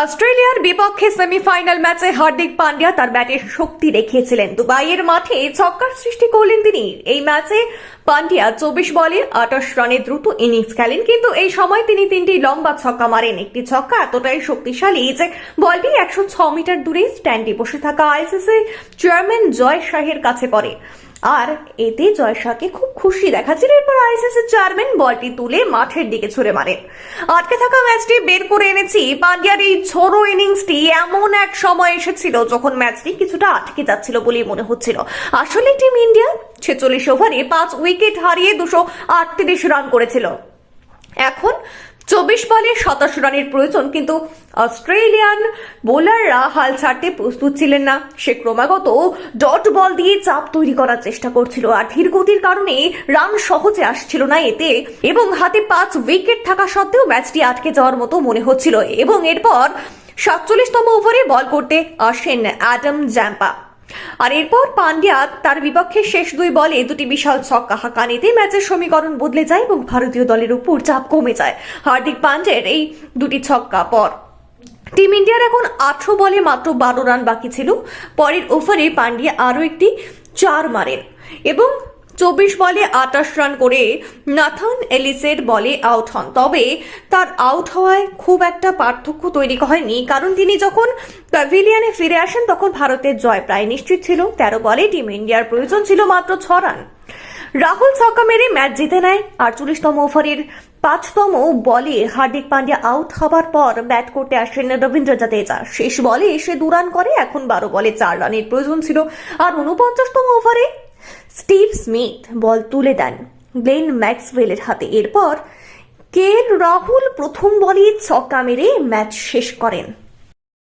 অস্ট্রেলিয়ার বিপক্ষে সেমিফাইনাল ম্যাচে হার্দিক পান্ডিয়া তার ব্যাটের শক্তি দেখিয়েছিলেন। দুবাইয়ের মাঠে ছক্কার সৃষ্টি করলেন তিনি। এই ম্যাচে পান্ডিয়া 24 বলে 28 রানে দ্রুত ইনিংস খেলেন, কিন্তু এই সময় তিনি 3টি লম্বা ছক্কা মারেন। একটি ছক্কা এতটাই শক্তিশালী যে বলটি 106 মিটার দূরে স্ট্যান্ডে বসে থাকা আইসিসি চেয়ারম্যান জয় শাহের কাছে পড়ে। আর এতে জয় শাহকে খুব খুশি দেখাচ্ছিল। এরপর আইসিসি চেয়ারম্যান বলটি তুলে মাঠের দিকে ছুড়ে মারেন। আটকে থাকা ম্যাচটি বের করে এনেছি। পান্ডিয়ার এই ঝোড়ো ইনিংসটি এমন এক সময় এসেছিল যখন ম্যাচটি কিছুটা আটকে যাচ্ছিল বলেই মনে হচ্ছিল। আসলে টিম ইন্ডিয়া 46 ওভারে 5 উইকেট হারিয়ে 238 রান করেছিল। এখন 24 বলে 27 রানের প্রয়োজন, কিন্তু অস্ট্রেলিয়ান বোলাররা হাল ছাড়তে প্রস্তুত ছিলেন না। সে ক্রমাগত ডট বল দিয়ে চাপ তৈরি করার চেষ্টা করছিল, আর ধীর গতির কারণে রান সহজে আসছিল না এতে, এবং হাতে 5 উইকেট থাকা সত্ত্বেও ম্যাচটি আটকে যাওয়ার মতো মনে হচ্ছিল। এবং এরপর 47তম ওভারে বল করতে আসেন অ্যাডাম জ্যাম্পা। আর এরপর পান্ডিয়া তার বিপক্ষে শেষ 2 বলে 2টি বিশাল ছক্কা হাঁকান। এতে ম্যাচের সমীকরণ বদলে যায় এবং ভারতীয় দলের উপর চাপ কমে যায়। হার্দিক পান্ডিয়ার এই 2টি ছক্কা পর টিম ইন্ডিয়ার এখন 18 বলে মাত্র 12 রান বাকি ছিল। পরের ওভারে পান্ডিয়া আরও একটি 4 মারেন এবং 24 বলে 28 রান করে নাথান এলিসের বলে আউট হন। তবে তার আউট হওয়ায় খুব একটা পার্থক্য তৈরি হয়নি, কারণ তিনি যখন প্যাভিলিয়নে ফিরে আসেন তখন ভারতের জয় প্রায় নিশ্চিত ছিল। 13 বলে টিম ইন্ডিয়ার প্রয়োজন ছিল মাত্র 6 রান। রাহুল ছক্কা মেরে ম্যাচ জিতে নেয়। 48তম ওভারের 5তম বলে হার্দিক পান্ডিয়া আউট হবার পর ব্যাট করতে আসেন রবীন্দ্র জাদেজা। শেষ বলে এসে 2 রান করে। এখন 12 বলে 4 রানের প্রয়োজন ছিল। আর 49তম ওভারে স্টিভ স্মিথ বল তুলে দেন গ্লেন ম্যাক্সওয়েলের হাতে। এরপর রাহুল প্রথম বলে ছক্কা মেরে ম্যাচ শেষ করেন।